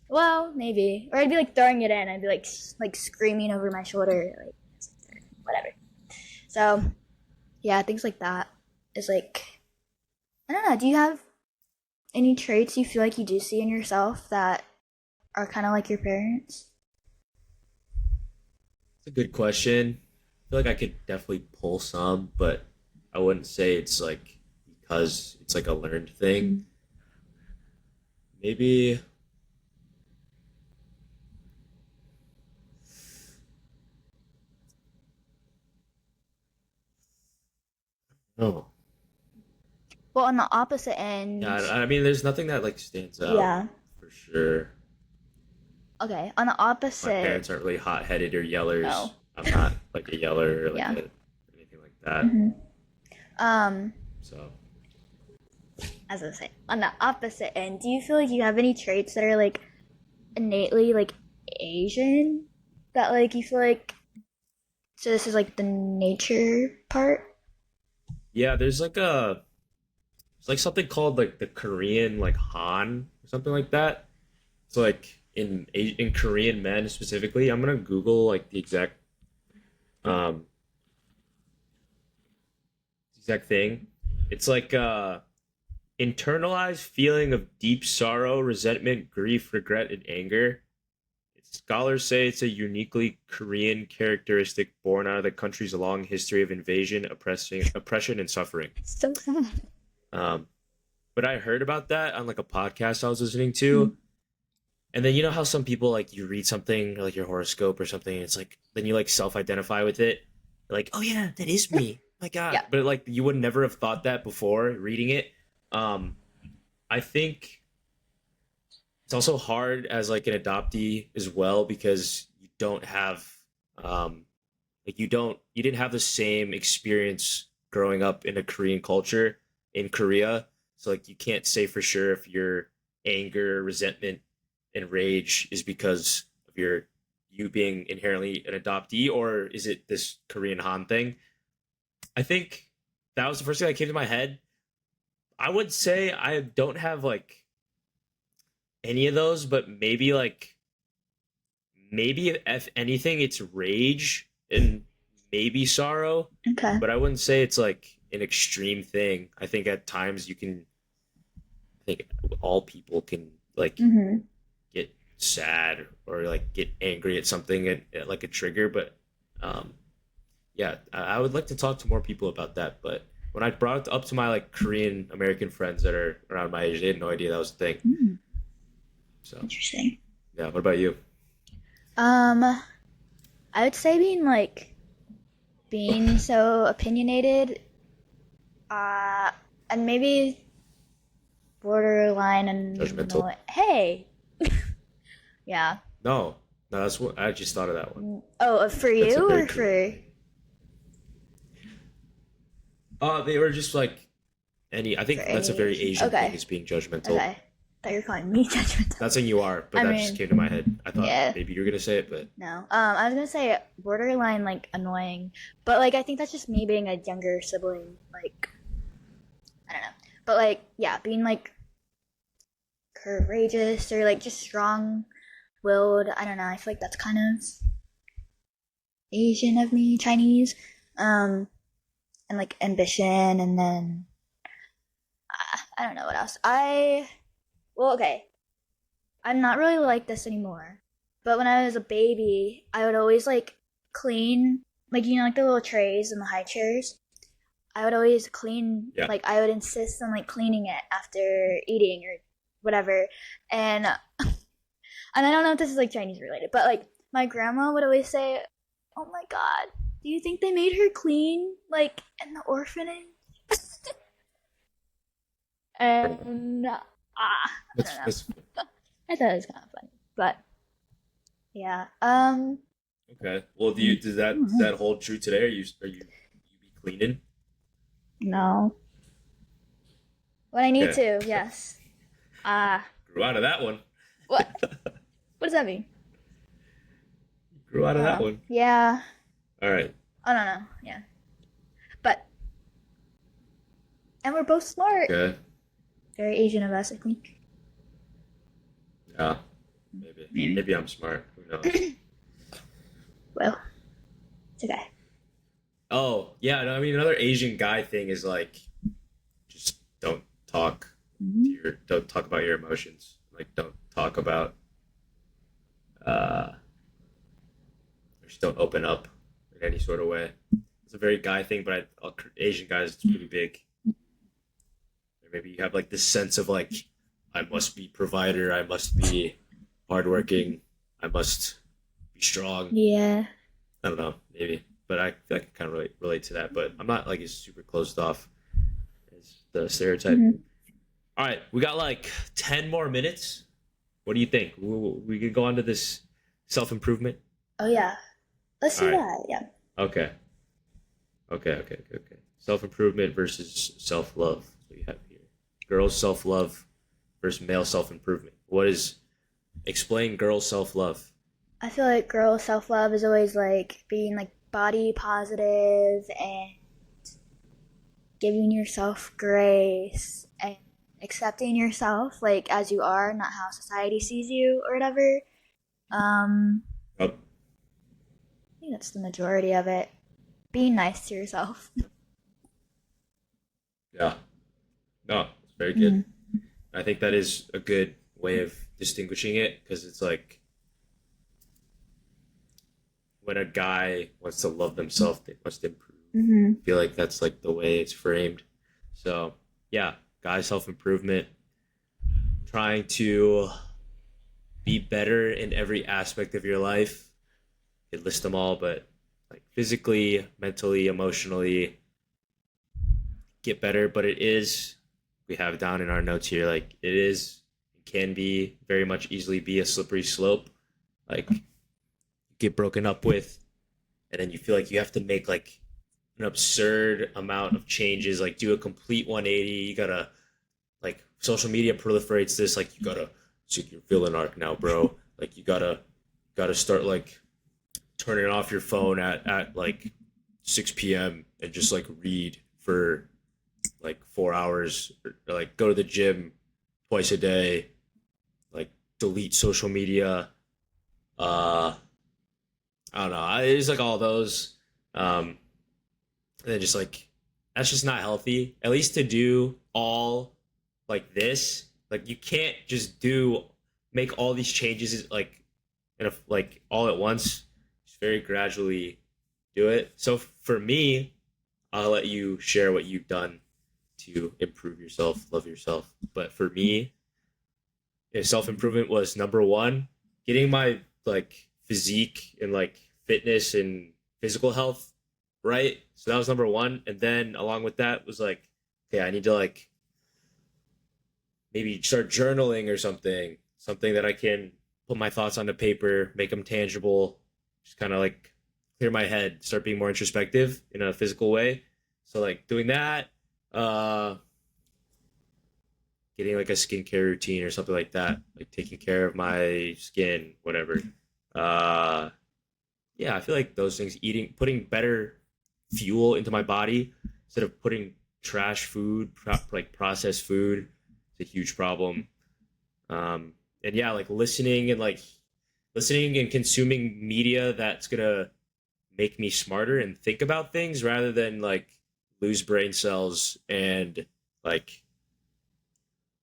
Well, maybe. Or I'd be like throwing it in. I'd be like screaming over my shoulder, like whatever. So yeah, things like that is like I don't know. Do you have any traits you feel like you do see in yourself that are kind of like your parents? It's a good question. I feel like I could definitely pull some, but I wouldn't say it's like because it's like a learned thing. Maybe no. Well, on the opposite end, Yeah, I mean, there's nothing that like stands out yeah. for sure. Okay, on the My opposite, parents aren't really hot-headed or yellers. no. I'm not like a yeller or like Yeah. anything like that. Mhm. Um, So as I was saying, on the opposite end, do you feel like you have any traits that are like innately like Asian that like you feel like so this is like the nature part? yeah, there's like something called like the Korean like Han or something like that. So like in Korean men specifically, I'm gonna Google like the um exact thing. It's like internalized feeling of deep sorrow, resentment, grief, regret, and anger. Scholars say it's a uniquely Korean characteristic born out of the country's long history of invasion, oppression, and suffering. So sad. Um, but I heard about that on like a podcast I was listening Mm. to, and then you know how some people like you read something like your horoscope or something, and it's like then you like self-identify with it, like oh yeah, that is me. My God, Yeah. but like you would never have thought that before reading it. Um, I think it's also hard as like an adoptee as well because you don't have um like you didn't have the same experience growing up in a Korean culture in Korea. So like you can't say for sure if your anger, resentment, and rage is because of you being inherently an adoptee or is it this Korean Han thing? I think that was the first thing that came to my head. I would say I don't have like any of those, but maybe if anything, it's rage and maybe sorrow, Okay. but I wouldn't say it's like an extreme thing. I think at times I think all people can like Mm-hmm. get sad or like get angry at something at like a trigger, but um, yeah, I would like to talk to more people about that. But when I brought it up to my like Korean American friends that are around my age, they had no idea that was a thing. Mm. So Interesting. yeah, what about you? Um, I would say being so opinionated, uh, and maybe borderline Judgmental? annoying. Hey, yeah. No, no, that's what I just thought of that one. Oh, for That's a you very or Korean for? thing. They were just like any. I For think that's a any very Asian. Asian thing Okay. is being judgmental. Okay. Thought you were calling me judgmental. Not saying you are, but I that just mean, came to my head. I thought yeah. maybe you were gonna say it, but No. I was gonna say borderline like annoying, but like I think that's just me being a younger sibling. Like I don't know, but like yeah, being like courageous or like just strong-willed. I don't know. I feel like that's kind of Asian of me, Chinese, and like ambition, and then I don't know what else. Well, okay. I'm not really like this anymore. But when I was a baby, I would always like clean, like you know, like the little trays and the high chairs. I would always clean, yeah, like I would insist on like cleaning it after eating or whatever. And and I don't know if this is like Chinese related, but like my grandma would always say, "Oh my God, do you think they made her clean like in the orphanage?" And I don't know. that's I thought it was kind of funny, but yeah. okay. Well, does that hold true today? Are you be cleaning? No. When I need Okay, to, yes. Ah, grew out of that one. what? What does that mean? Grew out of that Oh, one. yeah. All right. I don't know. Yeah, but and we're both smart. Okay. Very Asian of us, I think. Yeah. Maybe. Maybe. Maybe I'm smart. Who knows? Well, it's okay. Oh yeah. No, I mean another Asian guy thing is like just don't talk about your emotions. Like don't talk about uh just don't open up in any sort of way. It's a very guy thing, but Asian guys it's pretty big. Or maybe you have like this sense of like I must be provider, I must be hardworking, I must be strong. Yeah. I don't know, maybe, but I can kind of relate to that. But I'm not like as super closed off as the stereotype. Mhm. All right, we got like 10 more minutes. What do you think? We could go on to this self improvement. Oh yeah. Let's All do right. that. Yeah. Okay. Okay. Self improvement versus self love. So you have here girls self love versus male self improvement. What is explain girl self love? I feel like girl self love is always like being like body positive and giving yourself grace and accepting yourself like as you are, not how society sees you or whatever. Um, Oh, I think that's the majority of it. Being nice to yourself. yeah. No, it's very Mm-hmm. good. I think that is a good way of distinguishing it because it's like when a guy wants to love themselves, they must improve. Mm-hmm. I feel like that's like the way it's framed. So yeah, guy self improvement, trying to be better in every aspect of your life. You could list them all, but like physically, mentally, emotionally, get better. But it is, we have down in our notes here, like it is, it can be very much easily be a slippery slope. Like get broken up with, and then you feel like you have to make like an absurd amount of changes, like do a complete 180. You gotta, like, social media proliferates this, like you gotta seek your villain arc now, bro. Like you gotta start like turning off your phone at like 6 p.m. and just like read for like 4 hours, or like go to the gym twice a day, like delete social media. I don't know. It's like all those. And then just like that's just not healthy. At least to do all like this, like you can't just do make all these changes like in a, like all at once. Just very gradually do it. So for me, I'll let you share what you've done to improve yourself, love yourself. But for me, self improvement was number one. Getting my like physique and like fitness and physical health right. So that was number one. And then along with that was like, okay, I need to like maybe start journaling or something, something that I can put my thoughts onto paper, make them tangible, just kind of like clear my head, start being more introspective in a physical way. So like doing that, uh, getting like a skincare routine or something like that, like taking care of my skin, whatever. Uh, yeah, I feel like those things, eating, putting better fuel into my body instead of putting trash food, like processed food, is a huge problem. And yeah, like listening and consuming media that's gonna make me smarter and think about things rather than like lose brain cells and like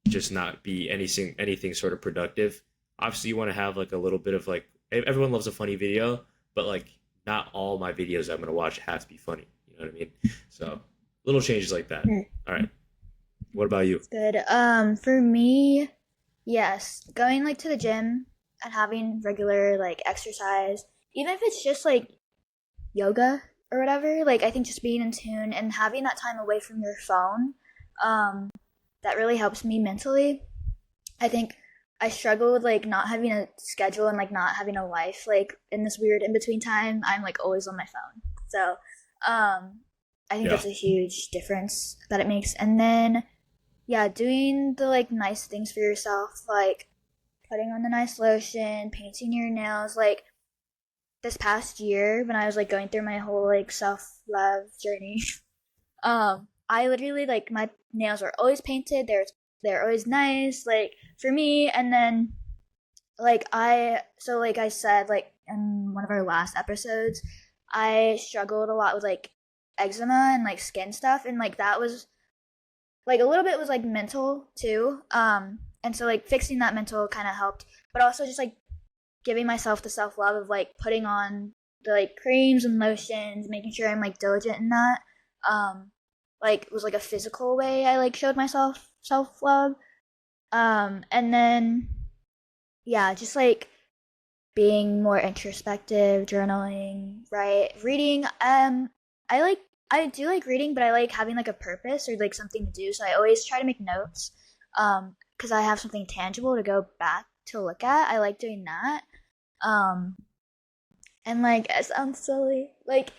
just not be anything sort of productive. Obviously, you want to have like a little bit of like everyone loves a funny video, but like not all my videos I'm gonna watch have to be funny. You know what I mean? So little changes like that. All right. What about you? Good. For me, yes, going like to the gym and having regular like exercise, even if it's just like yoga or whatever, like I think just being in tune and having that time away from your phone, that really helps me mentally. I think I struggle with like not having a schedule and like not having a life like in this weird in between time. I'm like always on my phone. So, I think Yeah. that's a huge difference that it makes. And then yeah, doing the like nice things for yourself, like putting on the nice lotion, painting your nails. Like this past year when I was like going through my whole like self love journey, I literally like my nails were always painted. They're always nice, like for me. And then like like I said like in one of our last episodes, I struggled a lot with like eczema and like skin stuff, and like that was like a little bit was like mental too. And so like fixing that mental kind of helped, but also just like giving myself the self love of like putting on the like creams and lotions, making sure I'm like diligent in that. Like was like a physical way I like showed myself self love. And then yeah, just like being more introspective, journaling, right? Reading. I do like reading, but I like having like a purpose or like something to do. So I always try to make notes, because I have something tangible to go back to look at. I like doing that. Um, and like it sounds silly, like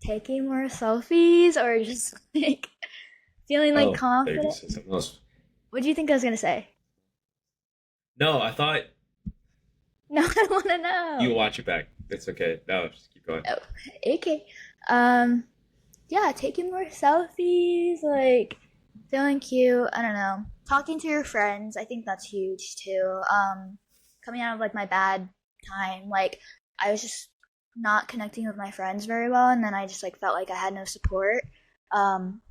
taking more selfies or just like feeling like Oh, there you go. confident. Say something else. What do you think I was gonna say? No, I thought No, I want to you know. watch it back. It's okay. No, just keep going. Oh, okay. Um, yeah, taking more selfies, like feeling cute. I don't know. Talking to your friends, I think that's huge too. Coming out of like my bad time, like I was just not connecting with my friends very well, and then I just like felt like I had no support. Um,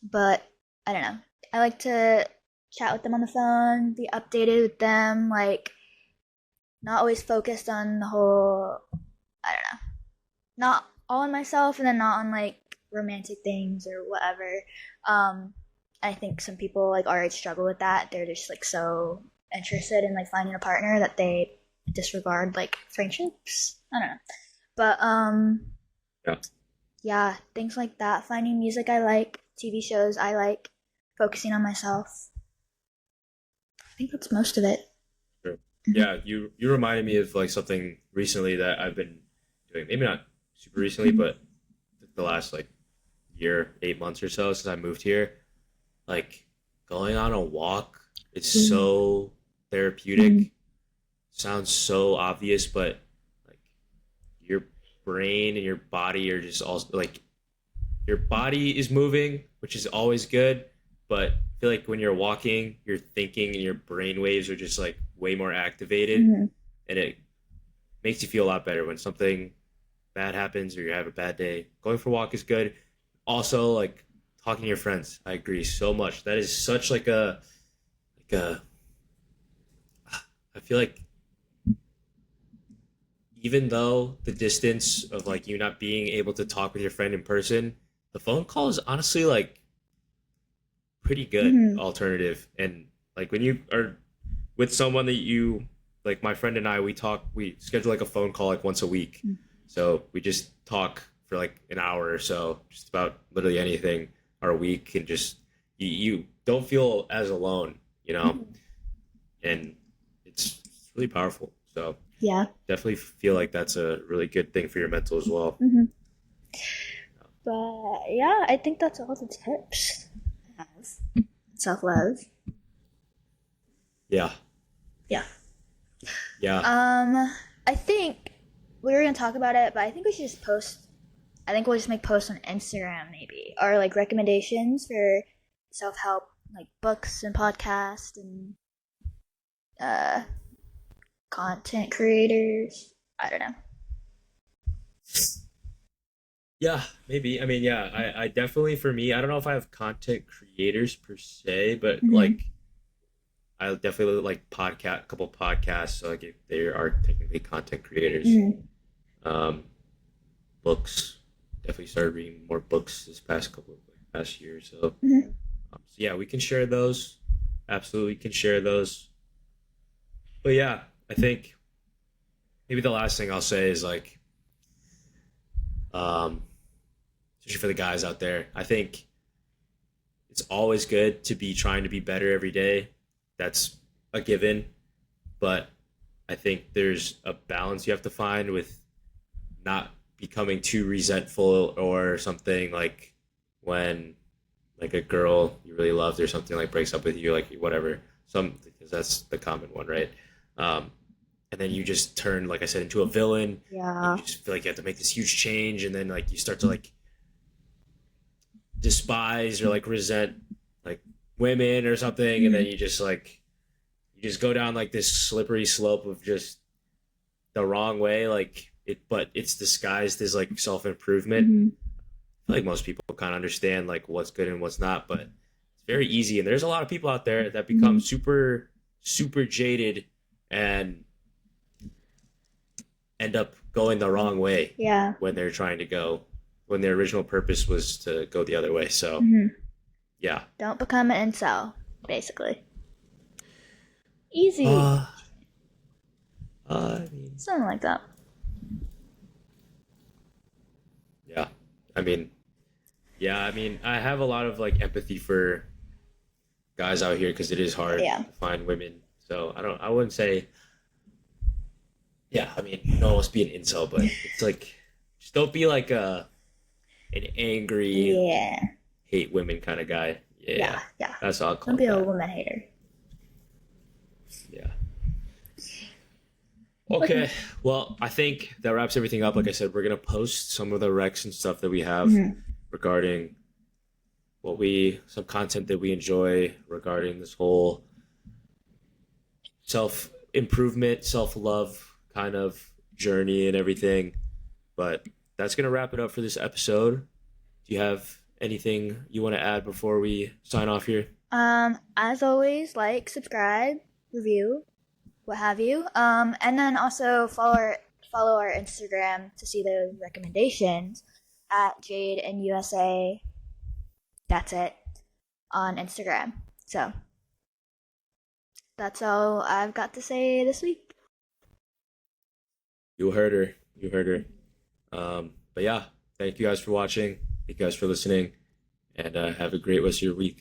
but I don't know. I like to chat with them on the phone, be updated with them, like not always focused on the whole. I don't know. not all on myself and then not on like romantic things or whatever. I think some people like our age struggle with that. They're just like so interested in like finding a partner that they disregard like friendships. I don't know. But Yeah. yeah, things like that. Finding music I like, TV shows I like, focusing on myself. I think that's most of it. Sure. Yeah, you reminded me of like something recently that I've been doing. Maybe not super recently, but the last like year, 8 months or so since I moved here. Like going on a walk, it's so therapeutic. Sounds so obvious, but like your brain and your body are just also like your body is moving, which is always good. But I feel like when you're walking, you're thinking and your brain waves are just like way more activated, and it makes you feel a lot better when something bad happens or you have a bad day. Going for a walk is good. Also, like talking to your friends, I agree so much. That is such like a. I feel like even though the distance of like you not being able to talk with your friend in person, the phone call is honestly like pretty good alternative. And like when you are with someone that you like, my friend and I, we schedule like a phone call like once a week. So we just talk for like an hour or so, just about literally anything our week, and just you don't feel as alone, you know, and it's really powerful. So Yeah. definitely feel like that's a really good thing for your mental as well. But yeah, I think that's all the tips I have. Self love. Yeah. Yeah. Yeah. I think we were gonna talk about it, but I think we should just post. I think we'll just make posts on Instagram maybe, or like recommendations for self help, like books and podcasts and content creators. I don't know. Yeah, maybe. I mean, yeah, I definitely, for me, I don't know if I have content creators per se, but like I definitely like couple podcasts. So like if they are technically content creators. Um, Books. Definitely started reading more books this past year or so. So yeah, we can share those. Absolutely can share those. But yeah, I think maybe the last thing I'll say is like, um, especially for the guys out there, I think it's always good to be trying to be better every day. That's a given. But I think there's a balance you have to find with not becoming too resentful or something, like when like a girl you really loved or something like breaks up with you, like whatever, some, because that's the common one, right? And then you just turn, like I said, into a villain. Yeah. You just feel like you have to make this huge change, and then like you start to like despise or like resent like women or something, and then you just go down like this slippery slope of just the wrong way, like it, but it's disguised as like self improvement. I feel like most people kind of understand like what's good and what's not, but it's very easy. And there's a lot of people out there that become super jaded and end up going the wrong way. Yeah. When they're trying to go, when their original purpose was to go the other way. So yeah. Don't become an incel, basically. Easy. I mean, Something like that. yeah. I mean, yeah. I mean, I have a lot of like empathy for guys out here because it is hard to find women. So I wouldn't say. Yeah, I mean, no one wants to be an incel, but it's like, just don't be like an angry, hate women kind of guy. Yeah. That's all I'll call Don't be that. a woman hater. Yeah. Okay. Well, I think that wraps everything up. Like I said, we're gonna post some of the recs and stuff that we have regarding some content that we enjoy regarding this whole self improvement, self love kind of journey and everything. But that's gonna wrap it up for this episode. Do you have anything you want to add before we sign off here? As always, like, subscribe, review, what have you. And then also follow follow our Instagram to see the recommendations at Jade and USA. That's it on Instagram. So that's all I've got to say this week. You heard her. You heard her. But yeah, thank you guys for watching. Thank you guys for listening. And have a great rest of your week.